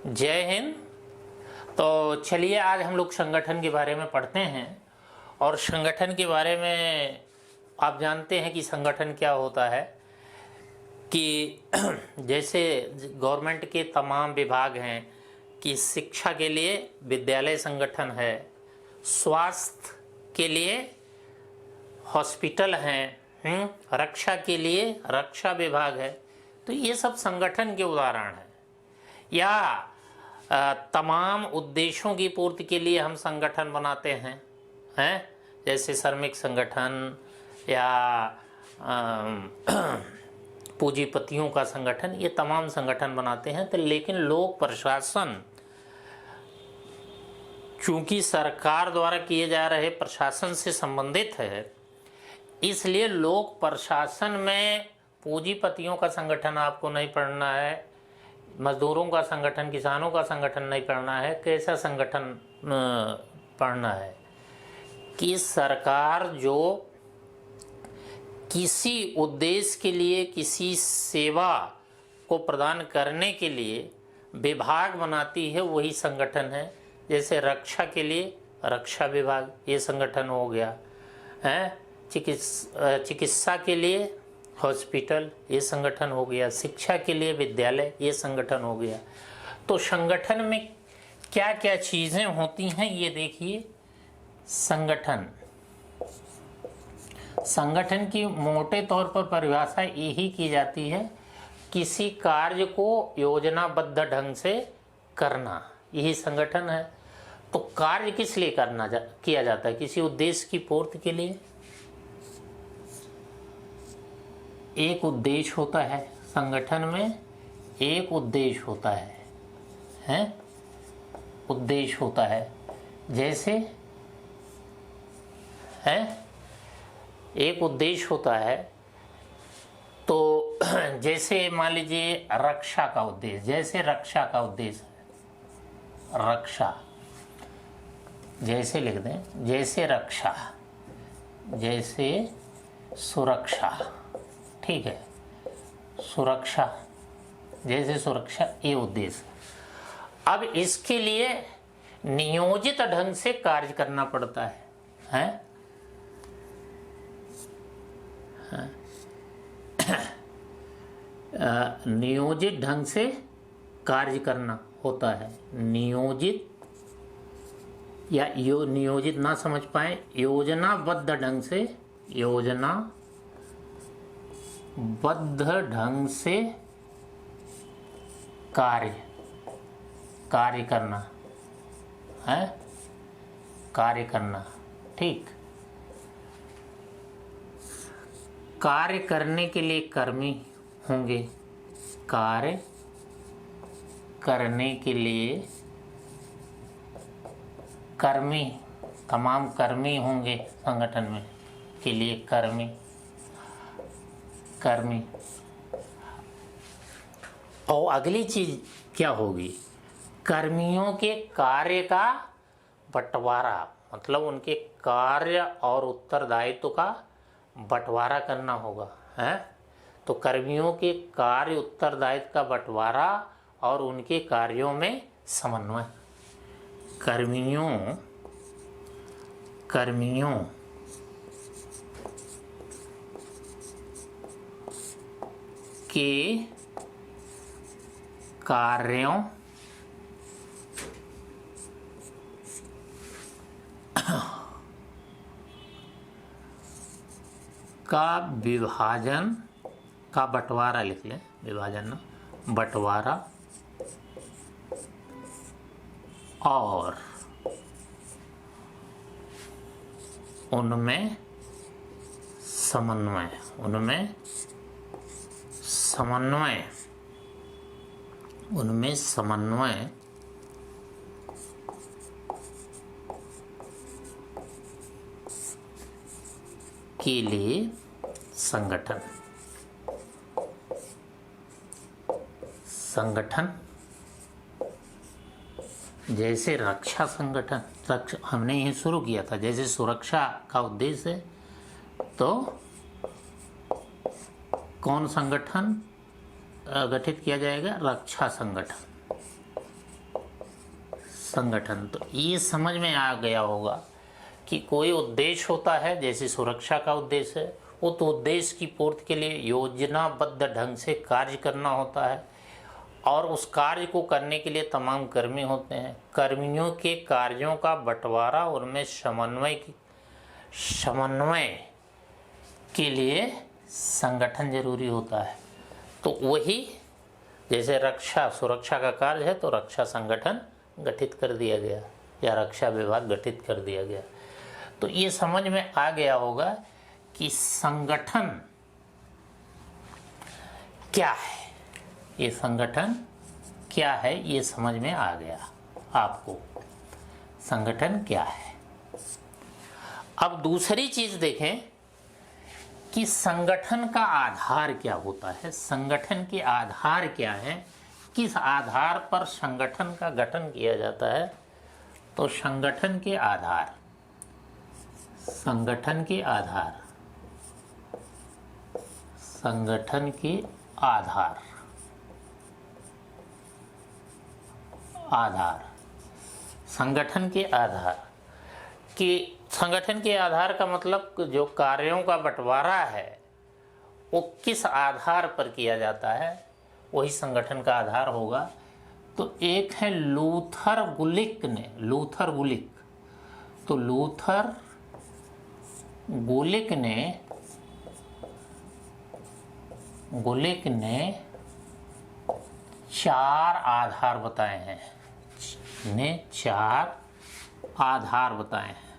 जय हिंद। तो चलिए आज हम लोग संगठन के बारे में पढ़ते हैं। और संगठन के बारे में आप जानते हैं कि संगठन क्या होता है कि जैसे गवर्नमेंट के तमाम विभाग हैं कि शिक्षा के लिए विद्यालय संगठन है, स्वास्थ्य के लिए हॉस्पिटल हैं, रक्षा के लिए रक्षा विभाग है। तो ये सब संगठन के उदाहरण हैं। या तमाम उद्देश्यों की पूर्ति के लिए हम संगठन बनाते हैं जैसे श्रमिक संगठन या पूंजीपतियों का संगठन, ये तमाम संगठन बनाते हैं। तो लेकिन लोक प्रशासन चूंकि सरकार द्वारा किए जा रहे प्रशासन से संबंधित है, इसलिए लोक प्रशासन में पूंजीपतियों का संगठन आपको नहीं पढ़ना है, मजदूरों का संगठन, किसानों का संगठन नहीं पढ़ना है। कैसा संगठन पढ़ना है कि सरकार जो किसी उद्देश्य के लिए, किसी सेवा को प्रदान करने के लिए विभाग बनाती है, वही संगठन है। जैसे रक्षा के लिए रक्षा विभाग, ये संगठन हो गया है। चिकित्सा के लिए हॉस्पिटल, ये संगठन हो गया। शिक्षा के लिए विद्यालय, ये संगठन हो गया। तो संगठन में क्या क्या चीज़ें होती हैं ये देखिए। संगठन की मोटे तौर पर परिभाषा यही की जाती है, किसी कार्य को योजनाबद्ध ढंग से करना, यही संगठन है। तो कार्य किस लिए किया जाता है? किसी उद्देश्य की पूर्ति के लिए। एक उद्देश्य होता है संगठन में, एक उद्देश्य होता है उद्देश्य होता है। जैसे एक उद्देश्य होता है तो जैसे मान लीजिए रक्षा का उद्देश्य, जैसे रक्षा का उद्देश्य है रक्षा, जैसे लिख दें जैसे रक्षा, जैसे सुरक्षा, ठीक है, सुरक्षा, जैसे सुरक्षा, ये उद्देश्य। अब इसके लिए नियोजित ढंग से कार्य करना पड़ता है, नियोजित ढंग से कार्य करना होता है। नियोजित या नियोजित ना समझ पाए, योजनाबद्ध ढंग से, योजनाबद्ध ढंग से कार्य करना है, कार्य करना, ठीक। कार्य करने के लिए कर्मी होंगे, कार्य करने के लिए कर्मी, तमाम कर्मी होंगे संगठन में के लिए कर्मी। और अगली चीज क्या होगी? कर्मियों के कार्य का बंटवारा, मतलब उनके कार्य और उत्तरदायित्व का बंटवारा करना होगा है। तो कर्मियों के कार्य उत्तरदायित्व का बंटवारा और उनके कार्यों में समन्वय। कर्मियों के कार्यों का विभाजन, का बंटवारा लिख लें, विभाजन ना, बंटवारा और उनमें समन्वय, उनमें समन्वय के लिए संगठन जैसे रक्षा संगठन, हमने ये शुरू किया था। जैसे सुरक्षा का उद्देश्य है तो कौन संगठन गठित किया जाएगा? रक्षा संगठन। संगठन। तो ये समझ में आ गया होगा कि कोई उद्देश्य होता है, जैसे सुरक्षा का उद्देश्य है, वो तो उद्देश्य की पूर्ति के लिए योजनाबद्ध ढंग से कार्य करना होता है और उस कार्य को करने के लिए तमाम कर्मी होते हैं। कर्मियों के कार्यों का बंटवारा, उनमें समन्वय के लिए संगठन जरूरी होता है। तो वही जैसे रक्षा सुरक्षा का कार्य है तो रक्षा संगठन गठित कर दिया गया या रक्षा विभाग गठित कर दिया गया। तो ये समझ में आ गया होगा कि संगठन क्या है, ये संगठन क्या है, ये समझ में आ गया आपको संगठन क्या है। अब दूसरी चीज देखें कि संगठन का आधार क्या होता है, संगठन के आधार क्या है, किस आधार पर संगठन का गठन किया जाता है। तो संगठन के आधार, संगठन के आधार, संगठन के आधार, आधार, संगठन के आधार कि संगठन के आधार का मतलब जो कार्यों का बंटवारा है वो किस आधार पर किया जाता है, वही संगठन का आधार होगा। तो एक है लूथर गुलिक ने, लूथर गुलिक, तो लूथर गुलिक ने 4 आधार बताए हैं, ने 4 आधार बताए हैं,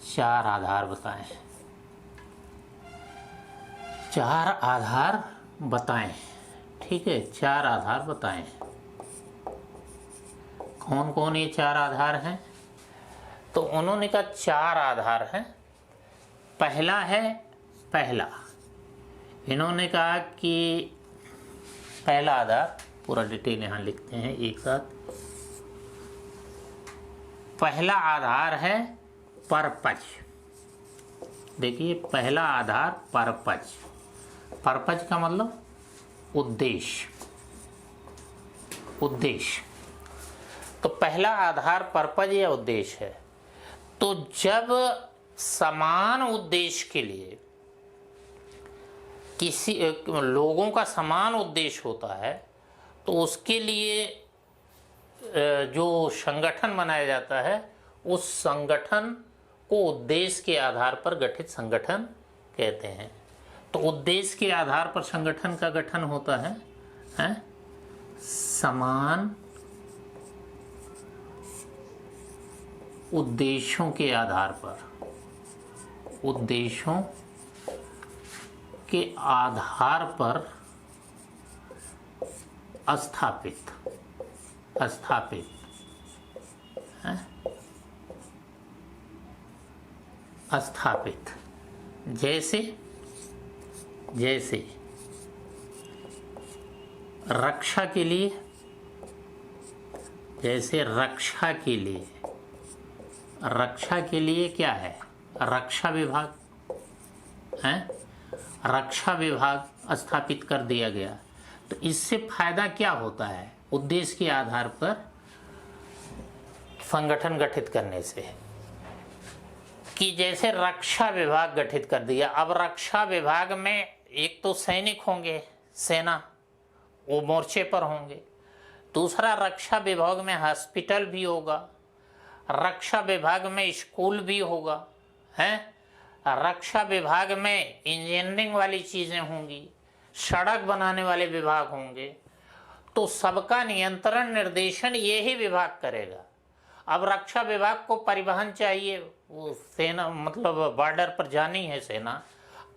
4 आधार बताए हैं, 4 आधार बताएं। ठीक है, 4 आधार बताएं। कौन कौन ये 4 आधार हैं? तो उन्होंने कहा 4 आधार हैं। पहला है, पहला इन्होंने कहा कि पहला आधार, पूरा डिटेल यहाँ लिखते हैं एक साथ। पहला आधार है पर्पज। देखिए पहला आधार पर्पज, पर्पज का मतलब उद्देश्य, उद्देश्य। तो पहला आधार पर्पज या उद्देश्य है। तो जब समान उद्देश्य के लिए किसी लोगों का समान उद्देश्य होता है तो उसके लिए जो संगठन बनाया जाता है उस संगठन को उद्देश्य के आधार पर गठित संगठन कहते हैं। तो उद्देश्य के आधार पर संगठन का गठन होता है, समान उद्देश्यों के आधार पर, उद्देश्यों के आधार पर स्थापित, स्थापित है, स्थापित। जैसे जैसे रक्षा के लिए, जैसे रक्षा के लिए, रक्षा के लिए क्या है, रक्षा विभाग है, रक्षा विभाग स्थापित कर दिया गया। तो इससे फायदा क्या होता है, उद्देश्य के आधार पर संगठन गठित करने से, कि जैसे रक्षा विभाग गठित कर दिया। अब रक्षा विभाग में एक तो सैनिक होंगे, सेना, वो मोर्चे पर होंगे। दूसरा रक्षा विभाग में हॉस्पिटल भी होगा, रक्षा विभाग में स्कूल भी होगा, हैं, रक्षा विभाग में इंजीनियरिंग वाली चीज़ें होंगी, सड़क बनाने वाले विभाग होंगे। तो सबका नियंत्रण निर्देशन यही विभाग करेगा। अब रक्षा विभाग को परिवहन चाहिए, वो सेना मतलब बॉर्डर पर जानी है सेना।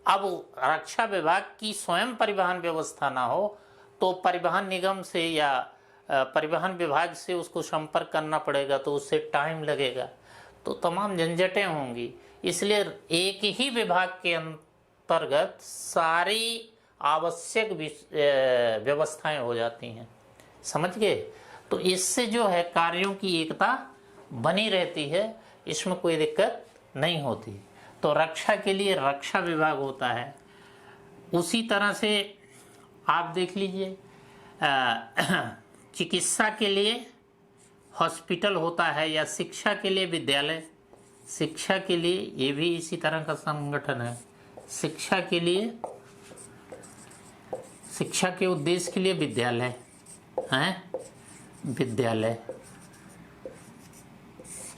अब रक्षा विभाग की स्वयं परिवहन व्यवस्था ना हो तो परिवहन निगम से या परिवहन विभाग से उसको संपर्क करना पड़ेगा, तो उससे टाइम लगेगा, तो तमाम झंझटें होंगी। इसलिए एक ही विभाग के अंतर्गत सारी आवश्यक व्यवस्थाएं हो जाती हैं, समझ गए। तो इससे जो है कार्यों की एकता बनी रहती है, इसमें कोई दिक्कत नहीं होती। तो रक्षा के लिए रक्षा विभाग होता है। उसी तरह से आप देख लीजिए चिकित्सा के लिए हॉस्पिटल होता है या शिक्षा के लिए विद्यालय, शिक्षा के लिए ये भी इसी तरह का संगठन है। शिक्षा के लिए, शिक्षा के उद्देश्य के लिए विद्यालय हैं, विद्यालय,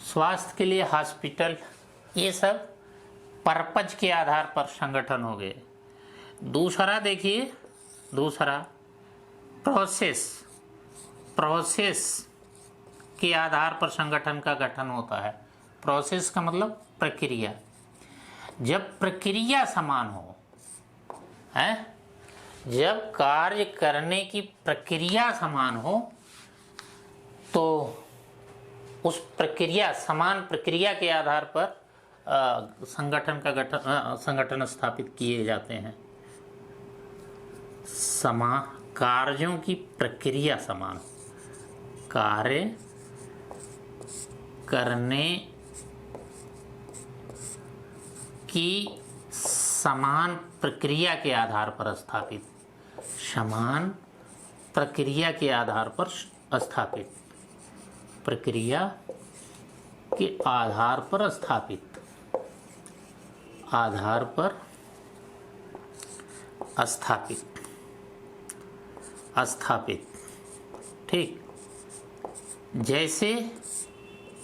स्वास्थ्य के लिए हॉस्पिटल, ये सब पर्पज के आधार पर संगठन हो गए। दूसरा देखिए, दूसरा प्रोसेस, प्रोसेस के आधार पर संगठन का गठन होता है। प्रोसेस का मतलब प्रक्रिया। जब प्रक्रिया समान हो, है, जब कार्य करने की प्रक्रिया समान हो तो उस प्रक्रिया, समान प्रक्रिया के आधार पर संगठन का गठन, संगठन स्थापित किए जाते हैं। कार्यों की प्रक्रिया समान, कार्य करने की समान प्रक्रिया के आधार पर स्थापित, समान प्रक्रिया के आधार पर स्थापित, प्रक्रिया के आधार पर स्थापित, आधार पर स्थापित, स्थापित, ठीक। जैसे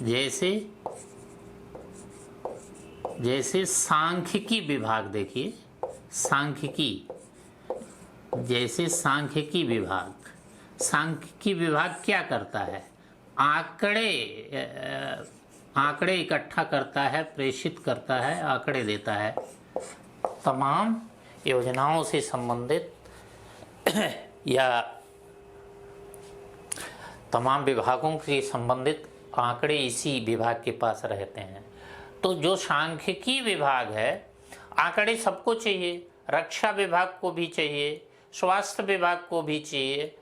जैसे जैसे सांख्यिकी विभाग, देखिए सांख्यिकी, जैसे सांख्यिकी विभाग, सांख्यिकी विभाग क्या करता है? आंकड़े इकट्ठा करता है, प्रेषित करता है, आंकड़े देता है। तमाम योजनाओं से संबंधित या तमाम विभागों से संबंधित आंकड़े इसी विभाग के पास रहते हैं। तो जो सांख्यिकी विभाग है, आंकड़े सबको चाहिए, रक्षा विभाग को भी चाहिए, स्वास्थ्य विभाग को भी चाहिए,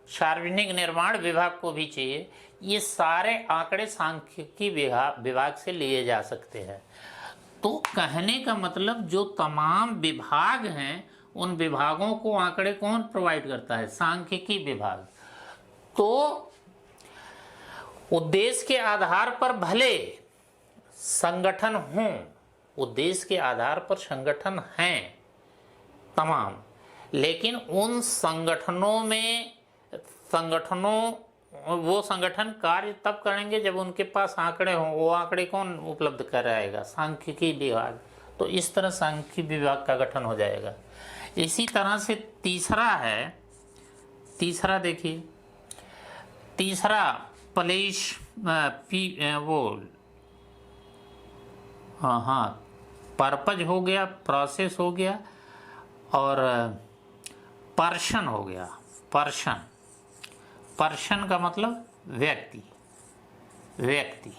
सार्वजनिक निर्माण विभाग को भी चाहिए। ये सारे आंकड़े सांख्यिकी विभाग से लिए जा सकते हैं। तो कहने का मतलब जो तमाम विभाग हैं उन विभागों को आंकड़े कौन प्रोवाइड करता है? सांख्यिकी विभाग। तो उद्देश्य के आधार पर भले संगठन हों, उद्देश्य के आधार पर संगठन हैं तमाम, लेकिन उन संगठनों में वो संगठन कार्य तब करेंगे जब उनके पास आंकड़े हों। वो आंकड़े कौन उपलब्ध कराएगा? सांख्यिकी विभाग। तो इस तरह सांख्यिकी विभाग का गठन हो जाएगा। इसी तरह से तीसरा है, तीसरा देखिए, तीसरा पुलिस पर्पज हो गया, प्रोसेस हो गया, और पर्सन हो गया। पर्सन, पर्सन का मतलब व्यक्ति, व्यक्ति,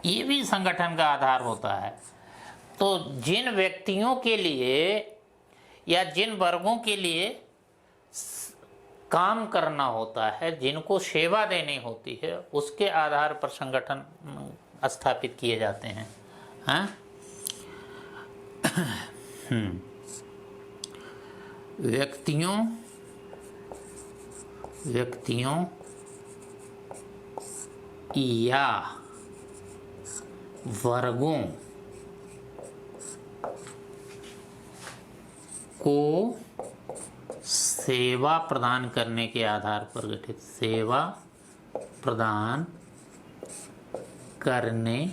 ये भी संगठन का आधार होता है। तो जिन व्यक्तियों के लिए या जिन वर्गों के लिए काम करना होता है, जिनको सेवा देनी होती है, उसके आधार पर संगठन स्थापित किए जाते हैं। हाँ? व्यक्तियों या वर्गों को सेवा प्रदान करने के आधार पर गठित, सेवा प्रदान करने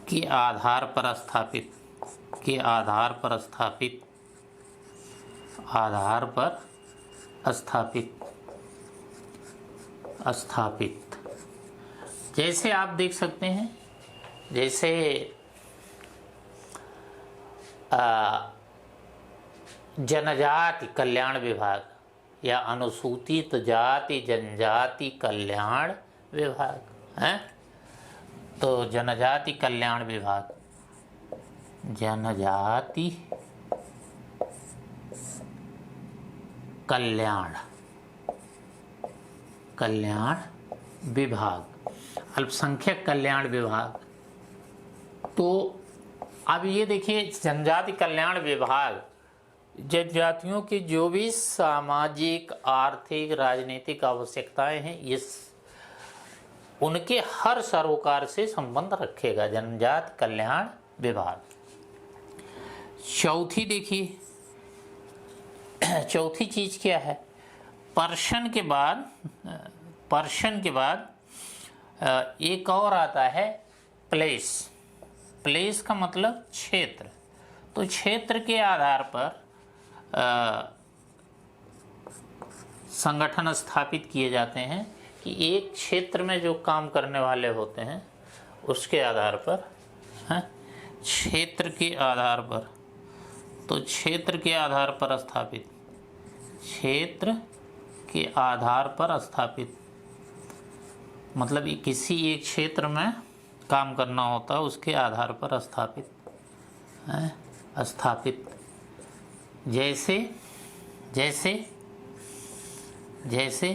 के आधार पर स्थापित, के आधार पर स्थापित, आधार पर स्थापित, स्थापित। जैसे आप देख सकते हैं, जैसे जनजाति कल्याण विभाग या अनुसूचित जाति जनजाति कल्याण विभाग है। तो जनजाति कल्याण विभाग, जनजाति कल्याण विभाग, अल्पसंख्यक कल्याण विभाग। तो अब ये देखिए, जनजाति कल्याण विभाग जनजातियों की जो भी सामाजिक, आर्थिक, राजनीतिक आवश्यकताएं हैं, ये उनके हर सरोकार से संबंध रखेगा जनजाति कल्याण विभाग। चौथी देखिए, चौथी चीज क्या है? पर्शन के बाद एक और आता है प्लेस। प्लेस का मतलब क्षेत्र। तो क्षेत्र के आधार पर संगठन स्थापित किए जाते हैं कि एक क्षेत्र में जो काम करने वाले होते हैं उसके आधार पर, क्षेत्र के आधार पर, तो क्षेत्र के आधार पर स्थापित, क्षेत्र के आधार पर स्थापित मतलब किसी एक क्षेत्र में काम करना होता है, उसके आधार पर स्थापित है, स्थापित। जैसे जैसे जैसे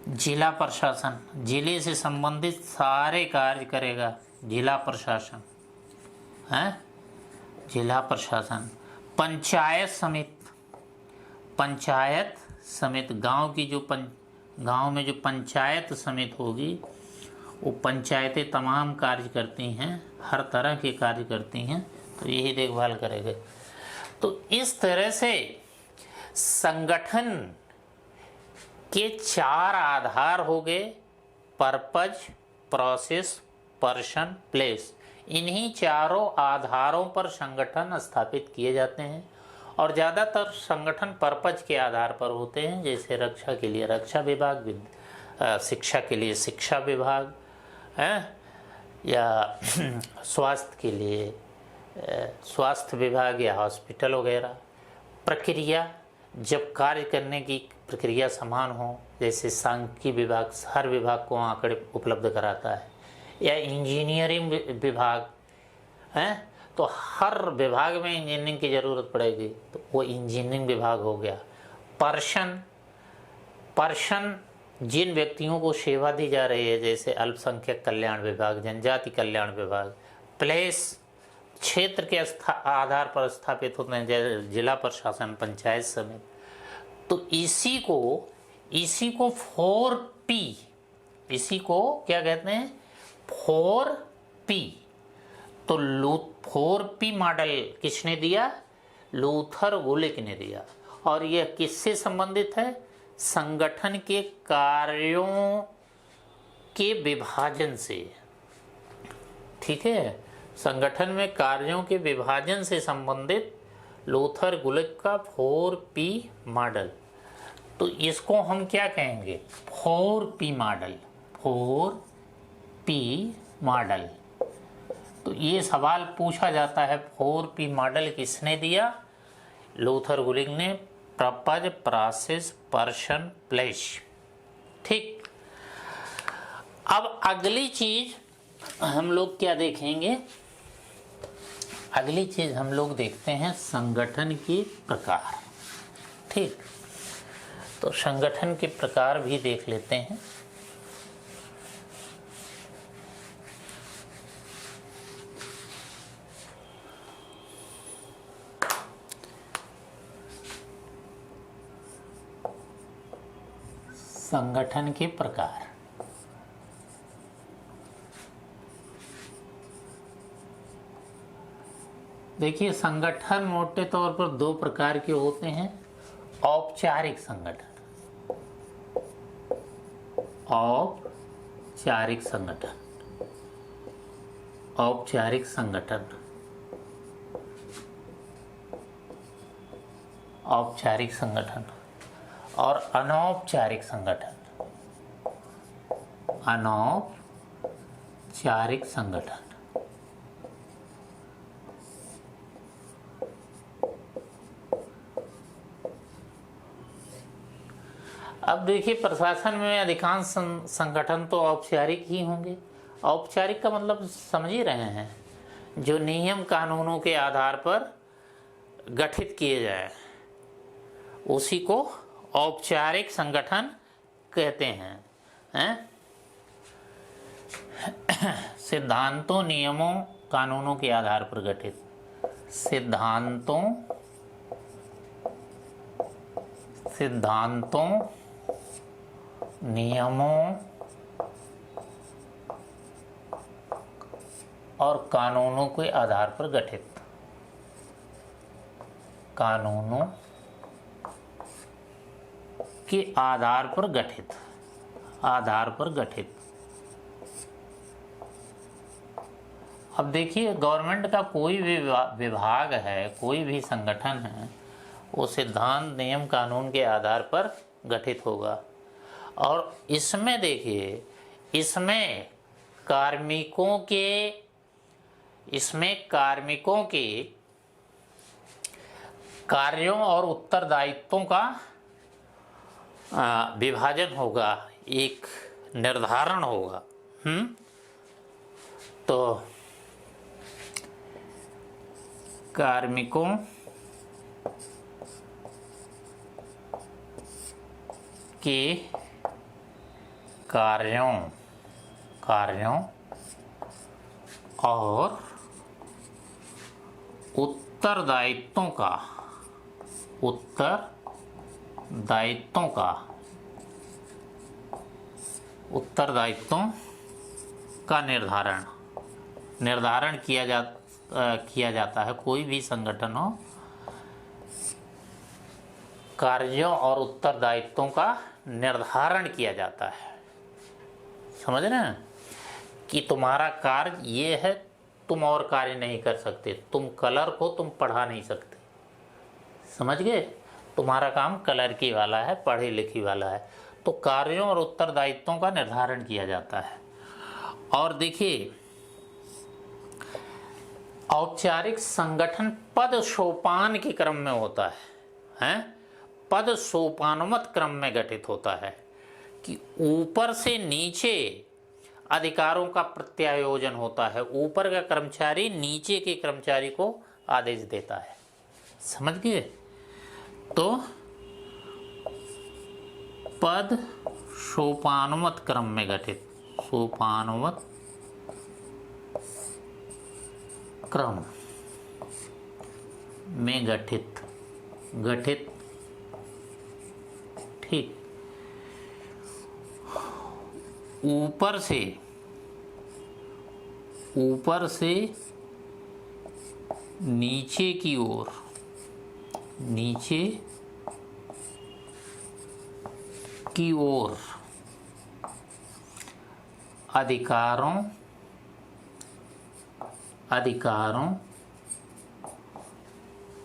जिला प्रशासन, जिले से संबंधित सारे कार्य करेगा जिला प्रशासन, है जिला प्रशासन। पंचायत समिति, पंचायत समिति गांव की जो गांव में जो पंचायत समिति होगी वो पंचायतें तमाम कार्य करती हैं, हर तरह के कार्य करती हैं, तो यही देखभाल करेंगे। तो इस तरह से संगठन के चार आधार हो गए, पर्पज, प्रोसेस, पर्सन, प्लेस। इन्हीं चारों आधारों पर संगठन स्थापित किए जाते हैं और ज़्यादातर संगठन पर्पज के आधार पर होते हैं। जैसे रक्षा के लिए रक्षा विभाग, शिक्षा के लिए शिक्षा विभाग है, या स्वास्थ्य के लिए स्वास्थ्य विभाग या हॉस्पिटल वगैरह। प्रक्रिया, जब कार्य करने की प्रक्रिया समान हो, जैसे सांख्यिकी विभाग हर विभाग को आंकड़े उपलब्ध कराता है, या इंजीनियरिंग विभाग है, तो हर विभाग में इंजीनियरिंग की ज़रूरत पड़ेगी, तो वो इंजीनियरिंग विभाग हो गया। पर्सन, पर्सन जिन व्यक्तियों को सेवा दी जा रही है, जैसे अल्पसंख्यक कल्याण विभाग, जनजाति कल्याण विभाग। प्लेस, क्षेत्र के आधार पर स्थापित होते हैं, जैसे जिला प्रशासन, पंचायत समिति। तो इसी को 4P, इसी को क्या कहते हैं? 4P। तो 4P मॉडल किसने दिया? लूथर गुलिक ने दिया। और यह किससे संबंधित है? संगठन के कार्यों के विभाजन से। ठीक है, संगठन में कार्यों के विभाजन से संबंधित लूथर गुलिक का 4P मॉडल। तो इसको हम क्या कहेंगे? 4P model, 4P model. तो ये सवाल पूछा जाता है, 4P मॉडल किसने दिया? लूथर गुलिक ने। Purpose, process, person, place. ठीक, अब अगली चीज हम लोग क्या देखेंगे? अगली चीज हम लोग देखते हैं संगठन के प्रकार। ठीक, तो संगठन के प्रकार भी देख लेते हैं। संगठन के प्रकार। देखिए, संगठन मोटे तौर पर दो प्रकार के होते हैं। औपचारिक संगठन, औपचारिक संगठन, औपचारिक संगठन, औपचारिक संगठन और अनौपचारिक संगठन, अनौपचारिक संगठन। अब देखिए, प्रशासन में अधिकांश संगठन तो औपचारिक ही होंगे। औपचारिक का मतलब समझ ही रहे हैं, जो नियम कानूनों के आधार पर गठित किए जाए, उसी को औपचारिक संगठन कहते हैं। सिद्धांतों, नियमों, कानूनों के आधार पर गठित, सिद्धांतों, सिद्धांतों, नियमों और कानूनों के आधार पर गठित। कानूनों के आधार पर गठित, आधार पर गठित। अब देखिए, गवर्नमेंट का कोई भी विभाग है, कोई भी संगठन है, वो सिद्धांत, नियम, कानून के आधार पर गठित होगा। और इसमें देखिए, इसमें कार्मिकों के कार्यों और उत्तरदायित्वों का विभाजन होगा, एक निर्धारण होगा। तो कार्मिकों के कार्यों और उत्तरदायित्वों का निर्धारण किया जाता है। कोई भी संगठन हो, कार्यों और उत्तरदायित्वों का निर्धारण किया जाता है। समझ रहे हैं कि तुम्हारा कार्य ये है, तुम और कार्य नहीं कर सकते। तुम कलर को तुम पढ़ा नहीं सकते, समझ गए? तुम्हारा काम कलर की वाला है, पढ़े लिखी वाला है। तो कार्यों और उत्तरदायित्वों का निर्धारण किया जाता है। और देखिए, औपचारिक संगठन पद सोपान के क्रम में होता है, पद सोपानवत क्रम में गठित होता है कि ऊपर से नीचे अधिकारों का प्रत्यायोजन होता है। ऊपर का कर्मचारी नीचे के कर्मचारी को आदेश देता है। समझ गए? तो पद सोपानवत क्रम में गठित, सोपानवत क्रम में गठित, ठीक। ऊपर से नीचे की ओर, अधिकारों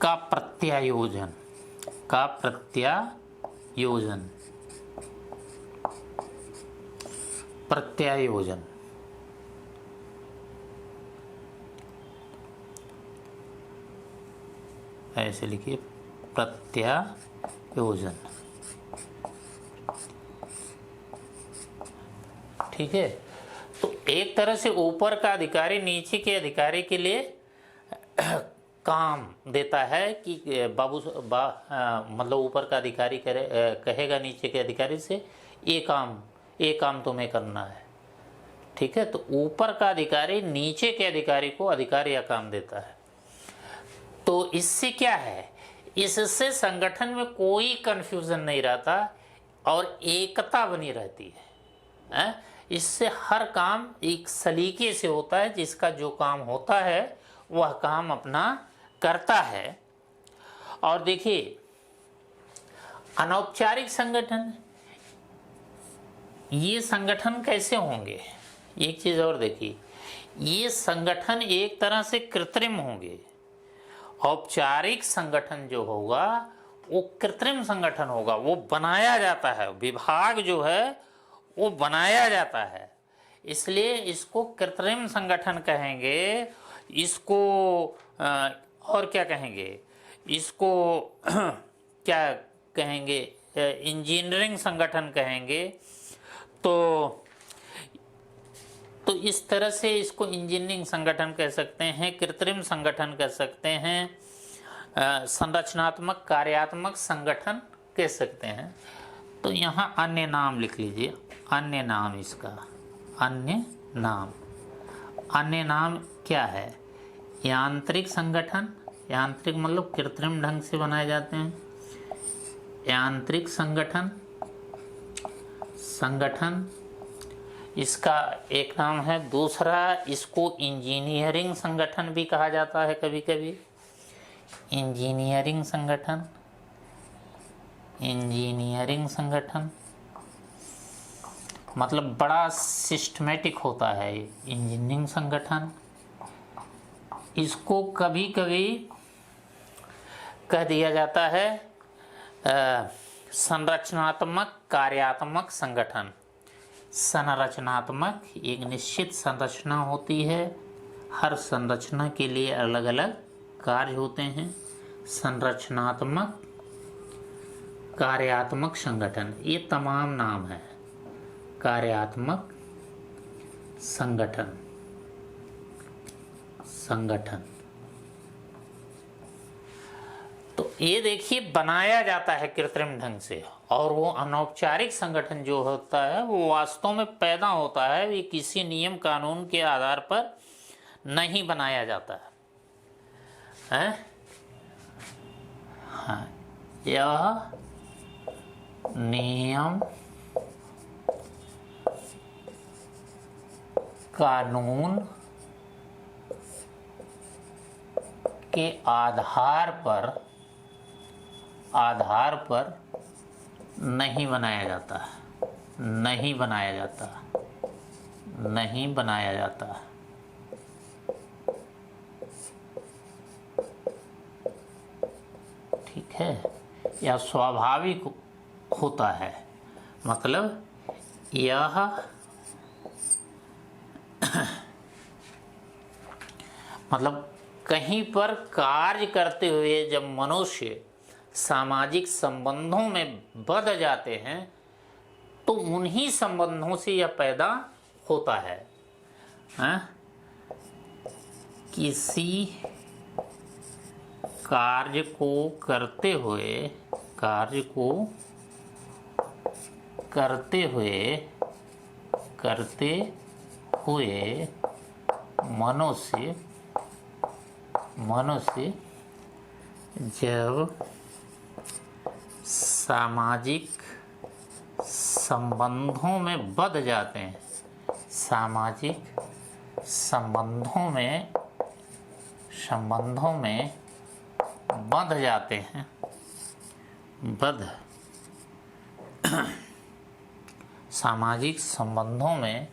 का प्रत्यायोजन ऐसे लिखिए, प्रत्यायोजन। ठीक है। तो एक तरह से ऊपर का अधिकारी नीचे के अधिकारी के लिए काम देता है कि मतलब ऊपर का अधिकारी कहेगा नीचे के अधिकारी से, ये काम तुम्हें करना है। ठीक है। तो ऊपर का अधिकारी नीचे के अधिकारी को अधिकार या काम देता है। तो इससे क्या है, इससे संगठन में कोई कंफ्यूजन नहीं रहता और एकता बनी रहती है। इससे हर काम एक सलीके से होता है, जिसका जो काम होता है वह काम अपना करता है। और देखिए, अनौपचारिक संगठन, ये संगठन कैसे होंगे? एक चीज और देखिए, ये संगठन एक तरह से कृत्रिम होंगे। औपचारिक संगठन जो होगा वो कृत्रिम संगठन होगा, वो बनाया जाता है, विभाग जो है वो बनाया जाता है, इसलिए इसको कृत्रिम संगठन कहेंगे। इसको और क्या कहेंगे, इसको क्या कहेंगे, इंजीनियरिंग संगठन कहेंगे। तो इस तरह से इसको इंजीनियरिंग संगठन कह सकते हैं, कृत्रिम संगठन कह सकते हैं, संरचनात्मक कार्यात्मक संगठन कह सकते हैं। तो यहाँ अन्य नाम लिख लीजिए, अन्य नाम इसका, अन्य नाम क्या है? यांत्रिक संगठन, यांत्रिक मतलब कृत्रिम ढंग से बनाए जाते हैं। यांत्रिक संगठन, संगठन इसका एक नाम है। दूसरा, इसको इंजीनियरिंग संगठन भी कहा जाता है कभी कभी, इंजीनियरिंग संगठन, इंजीनियरिंग संगठन मतलब बड़ा सिस्टमेटिक होता है इंजीनियरिंग संगठन। इसको कभी कभी कह दिया जाता है संरचनात्मक कार्यात्मक संगठन। संरचनात्मक, एक निश्चित संरचना होती है, हर संरचना के लिए अलग अलग कार्य होते हैं। संरचनात्मक, कार्यात्मक संगठन, ये तमाम नाम है। कार्यात्मक संगठन, संगठन तो ये देखिए बनाया जाता है कृत्रिम ढंग से, और वो अनौपचारिक संगठन जो होता है वो वास्तव में पैदा होता है, ये किसी नियम कानून के आधार पर नहीं बनाया जाता है। हाँ, यह नियम कानून के आधार पर नहीं बनाया जाता, नहीं बनाया जाता, नहीं बनाया जाता। ठीक है, यह स्वाभाविक होता है, मतलब यह मतलब कहीं पर कार्य करते हुए जब मनुष्य सामाजिक संबंधों में बंध जाते हैं तो उन्हीं संबंधों से यह पैदा होता है। किसी कार्य को करते हुए मनुष्य जब सामाजिक संबंधों में बंध जाते हैं, सामाजिक संबंधों में बंध जाते हैं, सामाजिक संबंधों में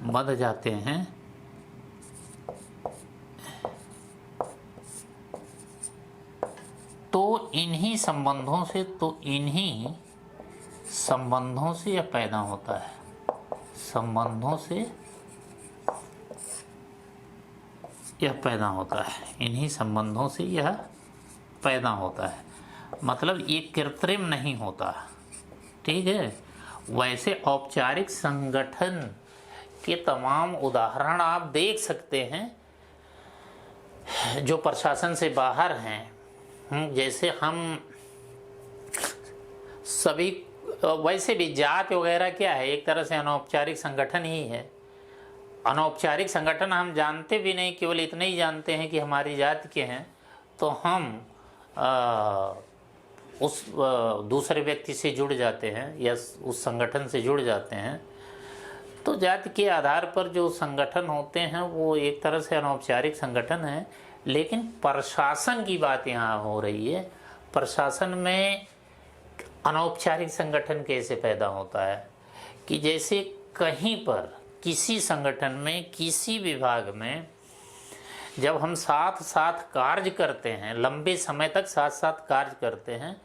बंध जाते हैं तो इन्हीं संबंधों से यह पैदा होता है, संबंधों से यह पैदा होता है, इन्हीं संबंधों से यह पैदा होता है। मतलब ये कृत्रिम नहीं होता। ठीक है, वैसे औपचारिक संगठन के तमाम उदाहरण आप देख सकते हैं जो प्रशासन से बाहर हैं। जैसे हम सभी, वैसे भी जात वगैरह क्या है, एक तरह से अनौपचारिक संगठन ही है। अनौपचारिक संगठन हम जानते भी नहीं, केवल इतना ही जानते हैं कि हमारी जाति के हैं, तो हम उस दूसरे व्यक्ति से जुड़ जाते हैं या उस संगठन से जुड़ जाते हैं। तो जाति के आधार पर जो संगठन होते हैं वो एक तरह से अनौपचारिक संगठन है। लेकिन प्रशासन की बात यहाँ हो रही है। प्रशासन में अनौपचारिक संगठन कैसे पैदा होता है कि जैसे कहीं पर किसी संगठन में, किसी विभाग में जब हम साथ साथ कार्य करते हैं, लंबे समय तक साथ साथ कार्य करते हैं,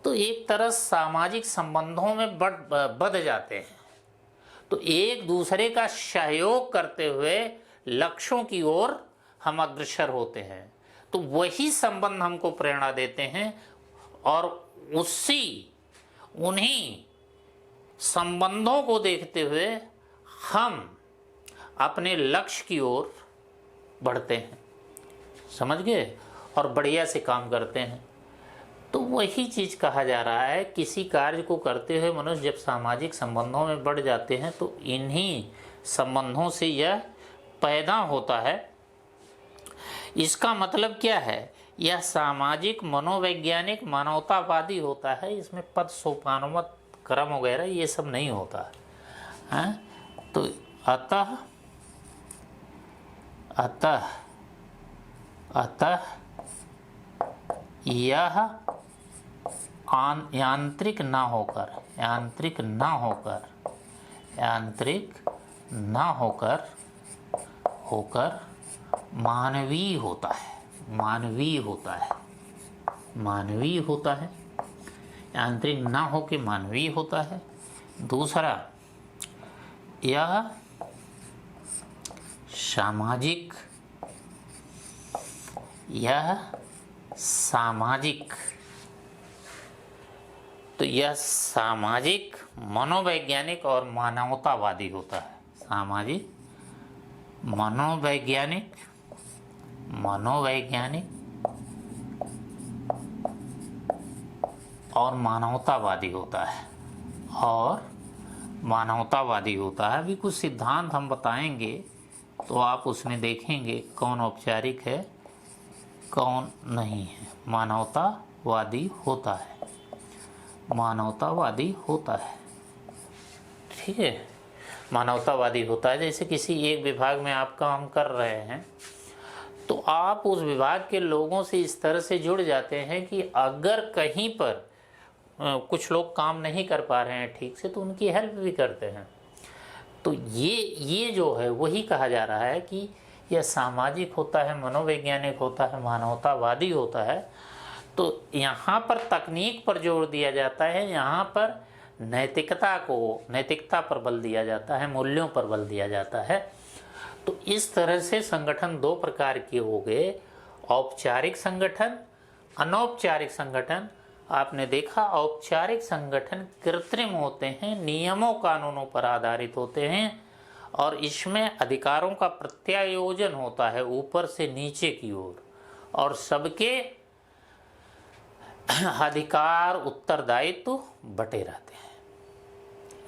तो एक तरह सामाजिक संबंधों में बंध जाते हैं। तो एक दूसरे का सहयोग करते हुए लक्ष्यों की ओर हम अग्रसर होते हैं। तो वही संबंध हमको प्रेरणा देते हैं और उन्हीं संबंधों को देखते हुए हम अपने लक्ष्य की ओर बढ़ते हैं। समझ गए? और बढ़िया से काम करते हैं। तो वही चीज़ कहा जा रहा है, किसी कार्य को करते हुए मनुष्य जब सामाजिक संबंधों में बढ़ जाते हैं तो इन्हीं संबंधों से यह पैदा होता है। इसका मतलब क्या है? यह सामाजिक मनोवैज्ञानिक मानवतावादी होता है। इसमें पद सोपानवत क्रम वगैरह ये सब नहीं होता है। तो अतः यह यांत्रिक ना होकर मानवीय होता है। यांत्रिक ना होकर मानवीय होता है। दूसरा, यह सामाजिक तो यह सामाजिक मनोवैज्ञानिक और मानवतावादी होता है। सामाजिक मनोवैज्ञानिक और मानवतावादी होता है। अभी कुछ सिद्धांत हम बताएंगे तो आप उसमें देखेंगे कौन औपचारिक है कौन नहीं है। मानवतावादी होता है। ठीक है, मानवतावादी होता है। जैसे किसी एक विभाग में आप काम कर रहे हैं तो आप उस विभाग के लोगों से इस तरह से जुड़ जाते हैं कि अगर कहीं पर कुछ लोग काम नहीं कर पा रहे हैं ठीक से तो उनकी हेल्प भी करते हैं। तो ये जो है वही कहा जा रहा है कि यह सामाजिक होता है, मनोवैज्ञानिक होता है, मानवतावादी होता है। तो यहाँ पर तकनीक पर जोर दिया जाता है, यहाँ पर नैतिकता पर बल दिया जाता है, मूल्यों पर बल दिया जाता है। तो इस तरह से संगठन दो प्रकार के हो गए, औपचारिक संगठन, अनौपचारिक संगठन। आपने देखा औपचारिक संगठन कृत्रिम होते हैं, नियमों कानूनों पर आधारित होते हैं और इसमें अधिकारों का प्रत्यायोजन होता है ऊपर से नीचे की ओर और सबके अधिकार उत्तरदायित्व बटे रहते हैं।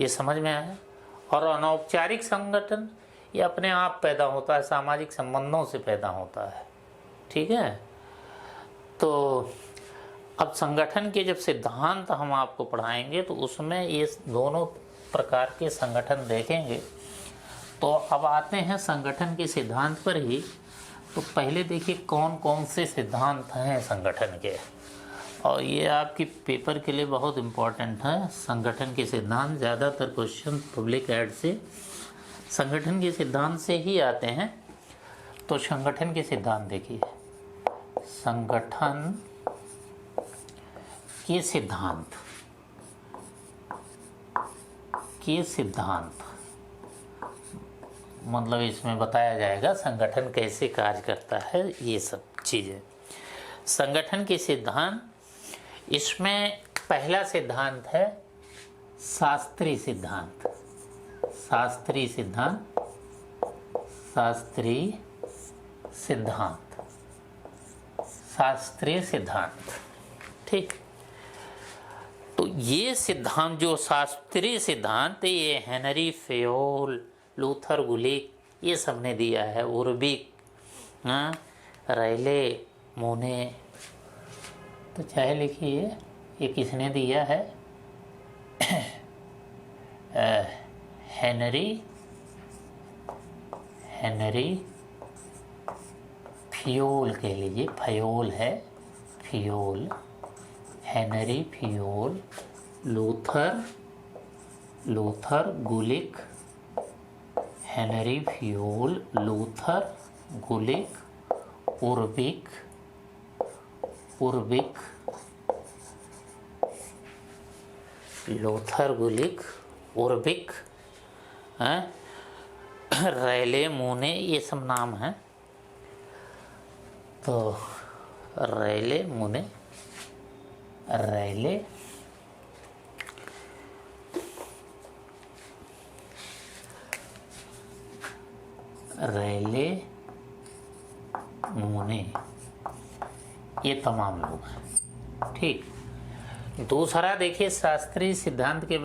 ये समझ में आया। और अनौपचारिक संगठन ये अपने आप पैदा होता है, सामाजिक संबंधों से पैदा होता है। ठीक है, तो अब संगठन के जब सिद्धांत हम आपको पढ़ाएंगे तो उसमें ये दोनों प्रकार के संगठन देखेंगे। तो अब आते हैं संगठन के सिद्धांत पर ही। तो पहले देखिए कौन कौन से सिद्धांत हैं संगठन के, और ये आपकी पेपर के लिए बहुत इम्पोर्टेंट है। संगठन के सिद्धांत ज़्यादातर क्वेश्चन पब्लिक एड से संगठन के सिद्धांत से ही आते हैं। तो संगठन के सिद्धांत देखिए, संगठन के सिद्धांत मतलब इसमें बताया जाएगा संगठन कैसे कार्य करता है, ये सब चीज़ें। संगठन के सिद्धांत, इसमें पहला सिद्धांत है शास्त्रीय सिद्धांत। ठीक। तो ये सिद्धांत जो शास्त्रीय सिद्धांत, ये हेनरी फेयोल, लूथर गुलिक ये सब ने दिया है। उर्बिक, रैले, मोने। तो चाहे लिखिए ये किसने दिया है? हेनरी फियोल कह लीजिए, फयोल है, फियोल, हेनरी फियोल, लूथर गुलिक, हेनरी फियोल, लूथर गुलिक, उर्बिक, लूथर गुलिक, उर्बिक, रैले, मोने, ये सब नाम हैं। तो रैले, मोने, रैले, मोने, ये तमाम लोग हैं। ठीक। दूसरा देखिए, शास्त्रीय सिद्धांत के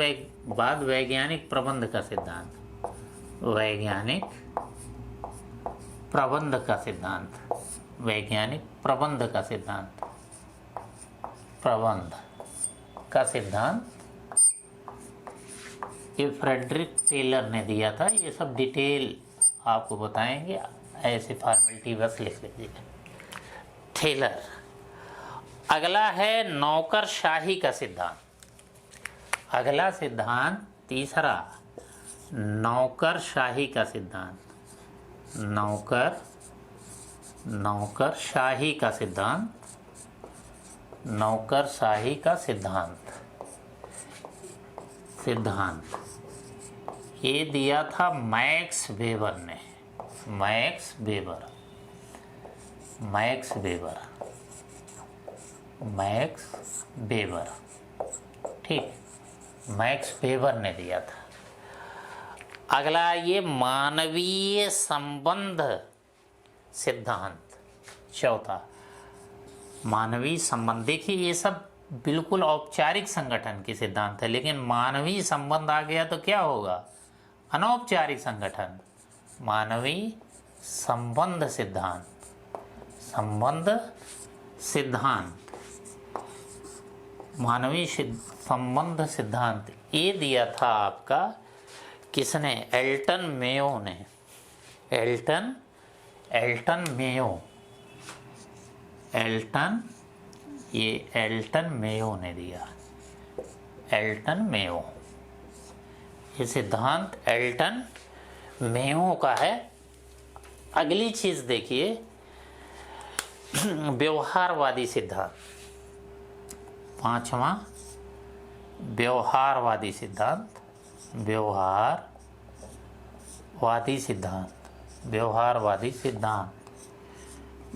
बाद वैज्ञानिक प्रबंध का सिद्धांत। वैज्ञानिक प्रबंध का सिद्धांत वैज्ञानिक प्रबंध का सिद्धांत, प्रबंध का सिद्धांत ये फ्रेडरिक टेलर ने दिया था। ये सब डिटेल आपको बताएंगे, ऐसे फॉर्मेलिटी बस लिख लीजिए। टेलर। अगला है नौकरशाही का सिद्धांत। अगला सिद्धांत तीसरा, नौकरशाही का सिद्धांत। नौकरशाही का सिद्धांत, नौकरशाही का सिद्धांत। ये दिया था मैक्स वेबर ने, मैक्स वेबर, ठीक, मैक्स वेबर ने दिया था। अगला ये मानवीय संबंध सिद्धांत, चौथा मानवीय संबंध। देखिए ये सब बिल्कुल औपचारिक संगठन के सिद्धांत है, लेकिन मानवीय संबंध आ गया तो क्या होगा, अनौपचारिक संगठन। मानवीय संबंध सिद्धांत, मानवीय संबंध सिद्धांत ये दिया था आपका किसने, एल्टन मेयो ने। एल्टन मेयो ने दिया, एल्टन मेयो। ये सिद्धांत एल्टन मेयो का है। अगली चीज देखिए, व्यवहारवादी सिद्धांत, पांचवा व्यवहारवादी सिद्धांत।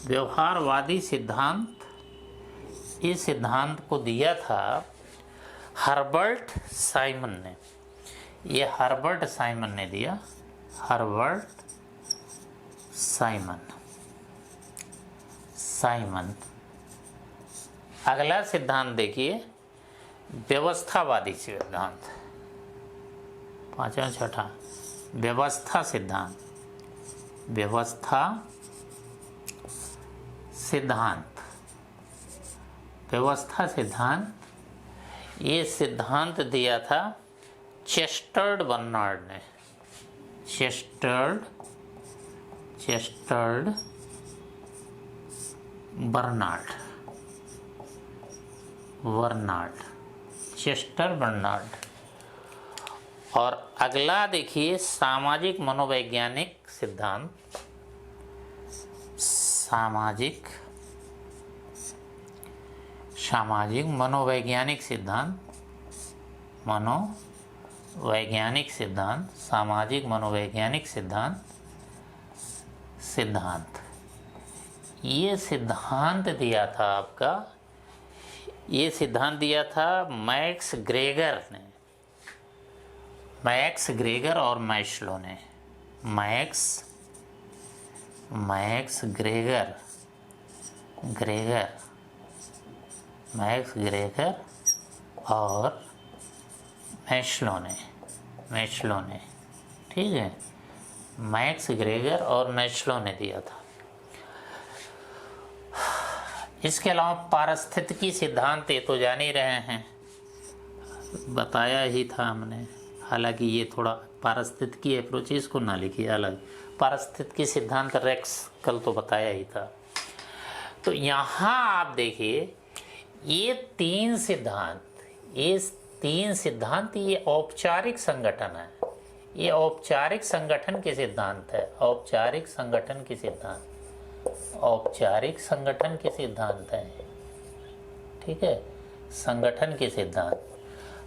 व्यवहारवादी सिद्धांत इस सिद्धांत को दिया था हर्बर्ट साइमन ने। ये हर्बर्ट साइमन ने दिया, हर्बर्ट साइमन। अगला सिद्धांत देखिए, व्यवस्थावादी सिद्धांत, पांचवा छठा व्यवस्था सिद्धांत। व्यवस्था सिद्धांत ये सिद्धांत दिया था चेस्टर्ड बर्नार्ड ने। Chester Barnard. और अगला देखिए, सामाजिक मनोवैज्ञानिक सिद्धांत। सामाजिक मनोवैज्ञानिक सिद्धांत, सामाजिक मनोवैज्ञानिक सिद्धांत। ये सिद्धांत दिया था आपका, ये सिद्धांत दिया था मैक्स ग्रेगर ने, मैक्स ग्रेगर और मैस्लो ने। मैक्स ग्रेगर और मैस्लो ने, ठीक है, मैक्स ग्रेगर और मैस्लो ने दिया था। इसके अलावा पारिस्थितिकी सिद्धांत ये तो जान ही रहे हैं, बताया ही था हमने। हालांकि ये थोड़ा पारिस्थितिकी अप्रोच, इसको ना लिखिए अलग, पारिस्थितिकी सिद्धांत रेक्स कल तो बताया ही था। तो यहाँ आप देखिए ये तीन सिद्धांत ये औपचारिक संगठन है, ये औपचारिक संगठन के सिद्धांत है, औपचारिक संगठन के सिद्धांत है, ठीक है, संगठन के सिद्धांत।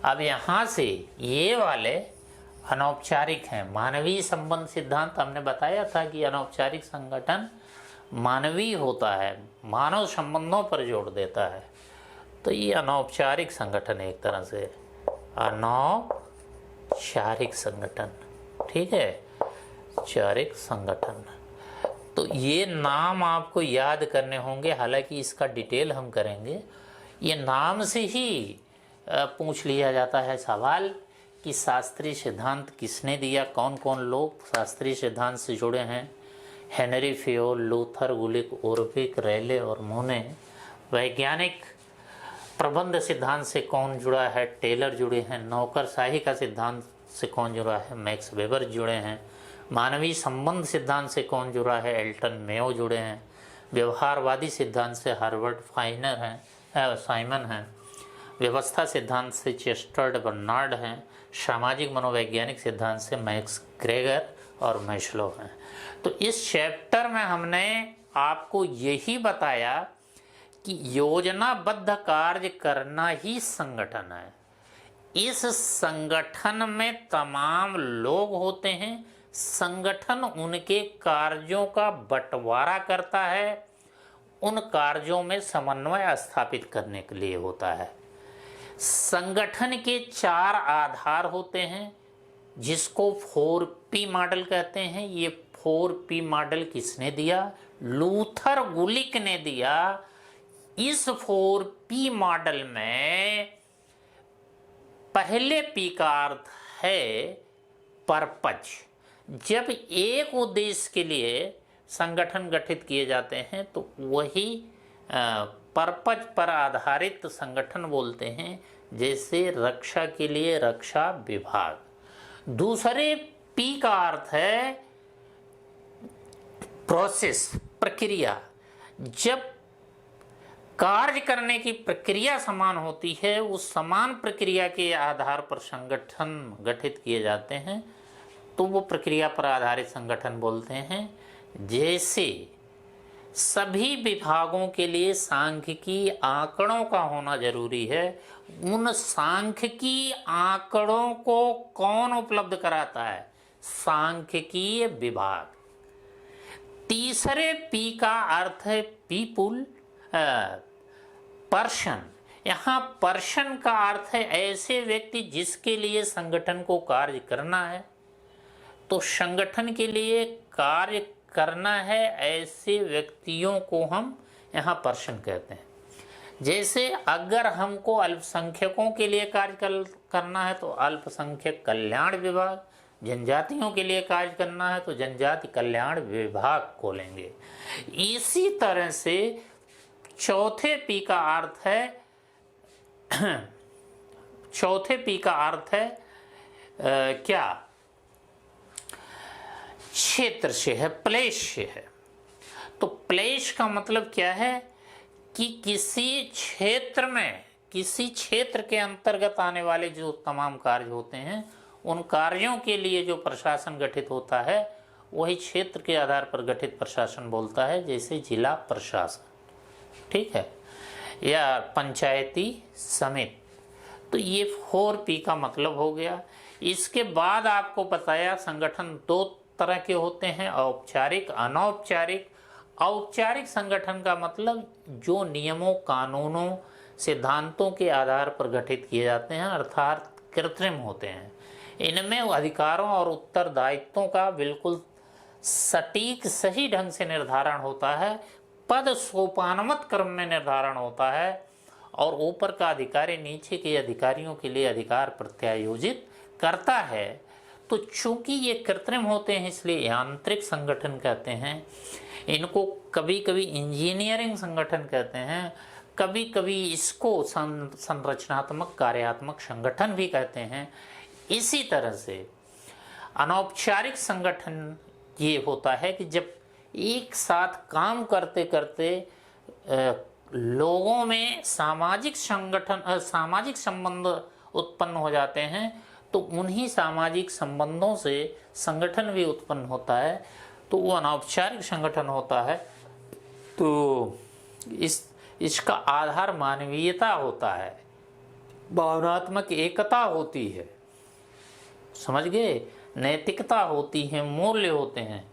अब यहाँ से ये वाले अनौपचारिक हैं। मानवीय संबंध सिद्धांत हमने बताया था कि अनौपचारिक संगठन मानवीय होता है, मानव संबंधों पर जोर देता है। तो ये अनौपचारिक संगठन है, एक तरह से अनौपचारिक संगठन, ठीक है, औपचारिक संगठन। तो ये नाम आपको याद करने होंगे, हालांकि इसका डिटेल हम करेंगे। ये नाम से ही पूछ लिया जाता है सवाल कि शास्त्रीय सिद्धांत किसने दिया, कौन कौन लोग शास्त्रीय सिद्धांत से जुड़े हैं, हेनरी फियो, लूथर, गुलिक, उर्बिक, रेले और मोह ने वैज्ञानिक प्रबंध सिद्धांत से कौन जुड़ा है? टेलर जुड़े हैं। नौकरशाही का सिद्धांत से कौन जुड़ा है? मैक्स वेबर जुड़े हैं। मानवीय संबंध सिद्धांत से कौन जुड़ा है? एल्टन मेयो जुड़े हैं। व्यवहारवादी सिद्धांत से हार्वर्ड फाइनर हैं, साइमन हैं। व्यवस्था सिद्धांत से चेस्टर बर्नार्ड हैं। सामाजिक मनोवैज्ञानिक सिद्धांत से मैक्स ग्रेगर और मैस्लो हैं। तो इस चैप्टर में हमने आपको यही बताया कि योजनाबद्ध कार्य करना ही संगठन है। इस संगठन में तमाम लोग होते हैं। संगठन उनके कार्यों का बंटवारा करता है, उन कार्यों में समन्वय स्थापित करने के लिए होता है। संगठन के 4 आधार होते हैं जिसको 4P मॉडल कहते हैं। ये 4P मॉडल किसने दिया? लूथर गुलिक ने दिया। इस 4P मॉडल में पहले P का अर्थ है पर्पज। जब एक उद्देश्य के लिए संगठन गठित किए जाते हैं तो वही पर्पज पर आधारित संगठन बोलते हैं। जैसे रक्षा के लिए रक्षा विभाग। दूसरे P का अर्थ है प्रोसेस, प्रक्रिया। जब कार्य करने की प्रक्रिया समान होती है, उस समान प्रक्रिया के आधार पर संगठन गठित किए जाते हैं तो वो प्रक्रिया पर आधारित संगठन बोलते हैं। जैसे सभी विभागों के लिए सांख्यिकी आंकड़ों का होना जरूरी है, उन सांख्यिकी आंकड़ों को कौन उपलब्ध कराता है? सांख्यिकीय विभाग। तीसरे P का अर्थ है पीपुल, पर्सन। यहाँ पर्सन का अर्थ है ऐसे व्यक्ति जिसके लिए संगठन को कार्य करना है। तो संगठन के लिए कार्य करना है ऐसे व्यक्तियों को हम यहाँ पर्सन कहते हैं। जैसे अगर हमको अल्पसंख्यकों के लिए कार्य करना है तो अल्पसंख्यक कल्याण विभाग, जनजातियों के लिए कार्य करना है तो जनजाति कल्याण विभाग खोलेंगे। इसी तरह से चौथे P का अर्थ है क्या? क्षेत्र से है, प्लेस से है। तो प्लेस का मतलब क्या है कि किसी क्षेत्र में, किसी क्षेत्र के अंतर्गत आने वाले जो तमाम कार्य होते हैं उन कार्यों के लिए जो प्रशासन गठित होता है वही क्षेत्र के आधार पर गठित प्रशासन बोलता है। जैसे जिला प्रशासन, ठीक है, या पंचायती समिति। तो ये 4P का मतलब हो गया। इसके बाद आपको बताया संगठन 2 तरह के होते हैं, औपचारिक, अनौपचारिक। औपचारिक संगठन का मतलब जो नियमों, कानूनों, सिद्धांतों के आधार पर गठित किए जाते हैं, अर्थात कृत्रिम होते हैं। इनमें अधिकारों और उत्तरदायित्वों का बिल्कुल सटीक सही ढंग से निर्धारण होता है, पद सोपानमत क्रम में निर्धारण होता है और ऊपर का अधिकारी नीचे के अधिकारियों के लिए अधिकार प्रत्यायोजित करता है। तो चूंकि ये कृत्रिम होते हैं इसलिए यांत्रिक संगठन कहते हैं। इनको कभी कभी इंजीनियरिंग संगठन कहते हैं, कभी कभी इसको संरचनात्मक कार्यात्मक संगठन भी कहते हैं। इसी तरह से अनौपचारिक संगठन ये होता है कि जब एक साथ काम करते करते लोगों में सामाजिक संबंध उत्पन्न हो जाते हैं तो उन्हीं सामाजिक संबंधों से संगठन भी उत्पन्न होता है, तो वो अनौपचारिक संगठन होता है। तो इसका आधार मानवीयता होता है, भावनात्मक एकता होती है, समझ गए, नैतिकता होती है, मूल्य होते हैं।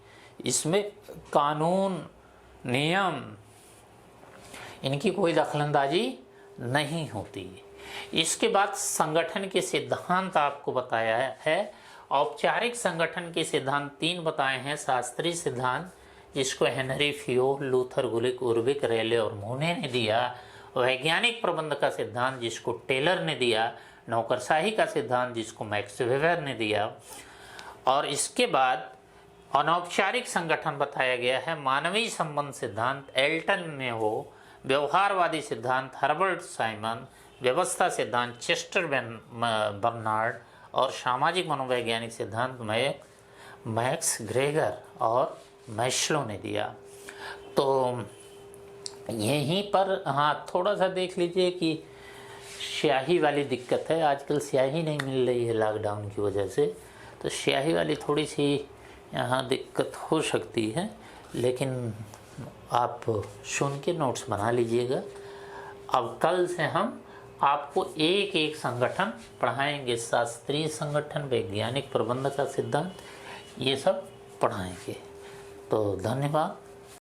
इसमें कानून, नियम, इनकी कोई दखलंदाजी नहीं होती। इसके बाद संगठन के सिद्धांत आपको बताया है। औपचारिक संगठन के सिद्धांत 3 बताए हैं। शास्त्रीय सिद्धांत जिसको हेनरी फियो, लूथर गुलिक, उर्बिक, रेले और मोह ने दिया। वैज्ञानिक प्रबंध का सिद्धांत जिसको टेलर ने दिया। नौकरशाही का सिद्धांत जिसको मैक्स वेबर ने दिया। और इसके बाद अनौपचारिक संगठन बताया गया है मानवीय संबंध सिद्धांत एल्टन ने हो, व्यवहारवादी सिद्धांत हर्बर्ट साइमन, व्यवस्था सिद्धांत चेस्टर बर्नार्ड और सामाजिक मनोवैज्ञानिक सिद्धांत मैक्स ग्रेगर और मैस्लो ने दिया। तो यहीं पर हाँ थोड़ा सा देख लीजिए कि स्याही वाली दिक्कत है, आजकल स्याही नहीं मिल रही है लॉकडाउन की वजह से, तो स्याही वाली थोड़ी सी यहाँ दिक्कत हो सकती है, लेकिन आप सुन के नोट्स बना लीजिएगा। अब कल से हम आपको एक एक संगठन पढ़ाएंगे, शास्त्रीय संगठन, वैज्ञानिक प्रबंध का सिद्धांत, ये सब पढ़ाएंगे। तो धन्यवाद।